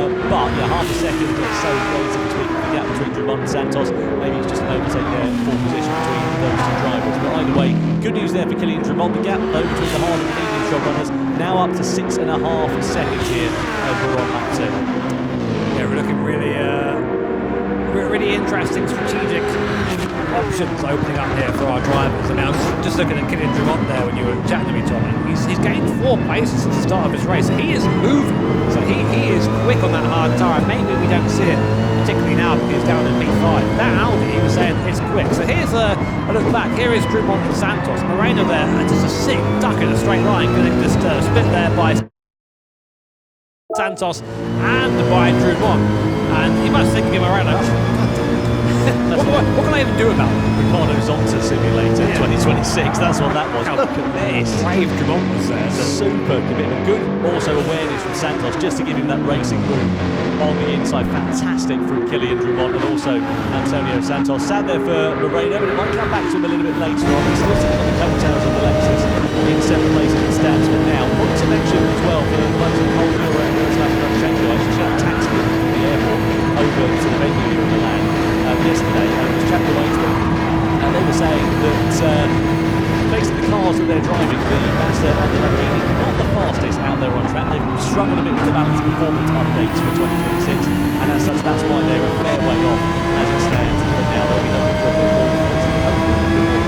But yeah, half a second or so greater between the gap between Drummond and Santos. Maybe it's just an overtake there, full position between those two drivers. But either way, good news there for Kylian Drummond. The gap though between the hard and medium job runners now up to 6.5 seconds here over on lap 2. Yeah, we're looking really interesting strategic options opening up here for our drivers. I mean, I was just looking at Kylian Drummond there when you were chatting to me, Tom. He's gained 4 places since the start of his race. He is moving, so he is quick on that hard tyre. Maybe we don't see it, particularly now because he's down in P5. That Audi, he was saying, it's quick. So here's a look back. Here is Drummond and Santos. Moreno there, just a sick duck in a straight line. Going to just split there by Santos and by Drummond. And he must think of him around like, what can I even do about it? Ricardo Zonta Simulator 2026, that's what that was. Look at this. Brave Drummond was there. Super commitment. Good also awareness from Santos just to give him that racing room on the inside. Fantastic from Kylian Drummond and also Antonio Santos. Sat there for Moreno, but it might come back to him a little bit later on. He's still sitting on the coattails of the Lexus in 7th place in the stats, but now want to mention as well for the likes of Holden or Shevchenko, actually had a taxi from the airport over to the venue here in Milan yesterday. I was chatting away to them, and they were saying that basically the cars that they're driving, the Mazda and the Lamborghini, not the fastest out there on track. They've struggled a bit with the balance performance updates for 2026, and as such, that's why they're a fair way off as it stands. But now they'll be looking for a bit more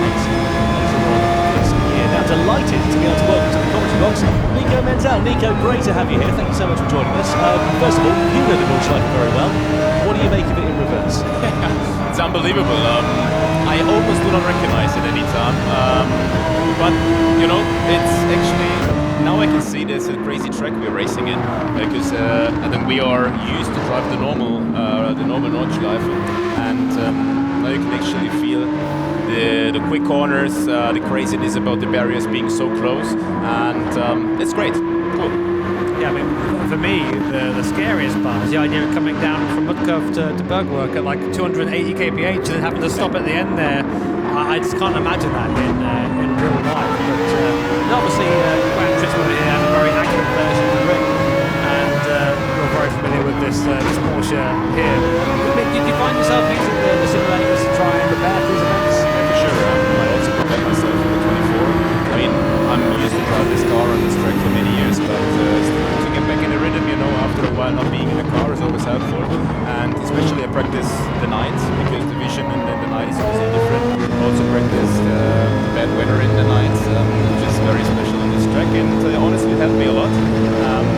pace later on this year. Now, delighted to be able to welcome to the commentary box Nico Menzel. Nico, great to have you here. Thank you so much for joining us. First of all, you know the Nordschleife very well. What do you make of it in reverse? It's unbelievable. I almost do not recognize it any time. But, you know, it's actually, now I can see there's a crazy track we're racing in. Because I think we are used to drive the normal Nordschleife. And now you can actually feel the quick corners, the craziness about the barriers being so close. And it's great. Cool. Yeah, I mean, for me, the scariest part is the idea of coming down from Mudcove to Bergwerk at like 280 kph and then having to stop at the end there. I just can't imagine that in real life. But obviously, Gran Turismo here has a very accurate version of the ring, and you're very familiar with this Porsche here. Did you find yourself using the simulators to try and prepare for these events? Yeah, for sure. I also prepared myself for the 24. I mean, I'm used to drive this car on this track for many years, but to get back in the rhythm, you know, after a while not being in the car is always helpful. And especially I practice the night, because the vision in the night is obviously different. Also practice the bad weather in the night, which is very special on this track, and honestly it helped me a lot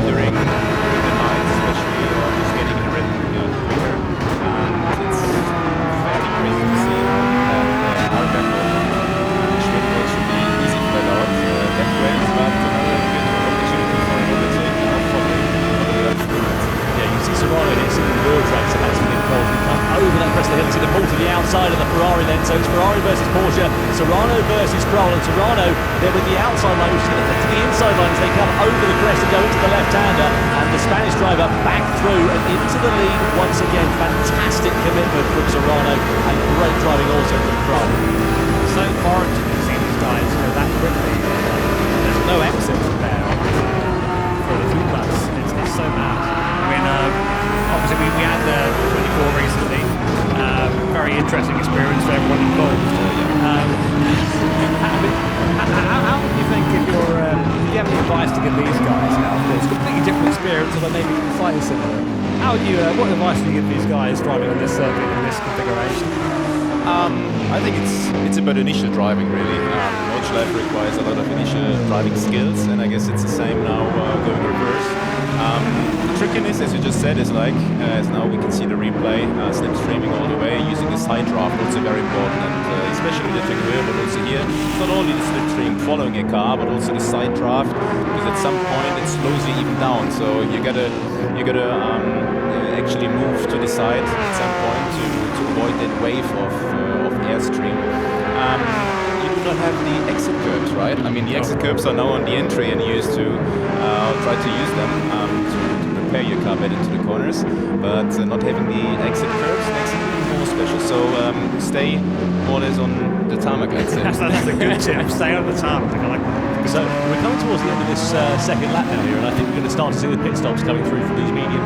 during the night, especially just getting in the rhythm quicker. And it's very crazy to see our backward should be easy flat out that way, but good opportunity for an overtake now, probably. Yeah, you see Serrano here sitting in the wheel tracks, and that's been involved. We come over that crest of the hill to the ball to the outside of the Ferrari then, so it's Ferrari versus Porsche, Serrano versus Stroll, and Serrano there with the outside line, which is going to to the inside line as they come over the crest and go into the left-hander, and the Spanish driver back through and into the lead once again. Fantastic commitment from Serrano, and great driving also from Stroll. So foreign to me seeing these guys go that quickly. There's no exit from there for the fuel laps. It's so mad. I mean, obviously we had the 24 recently. Very interesting experience for everyone involved. How do you think if you're, do you have any advice to give these guys now? It's a completely different experience, although maybe slightly similar. How would you, what advice do you give these guys driving on this circuit in this configuration? I think it's about initial driving really. Nordschleife requires a lot of initial driving skills, and I guess it's the same now going reverse. The trickiness, as you just said, is like, as now we can see the replay, slipstreaming all the way, using the side draft also very important, and especially the wheel, but also here, it's not only the slipstream following a car, but also the side draft, because at some point it slows you even down, so you gotta actually move to the side at some point to avoid that wave of airstream. You do not have the exit curbs, right? I mean, the exit curbs are now on the entry, and you used to try to use them to prepare your car better to the corners, but not having the exit curbs makes it even more special. So stay more or less on the tarmac, I'd say. That's a good tip. Stay on the tarmac. I like that. So we're coming towards the end of this second lap now here, and I think we're going to start to see the pit stops coming through from these medium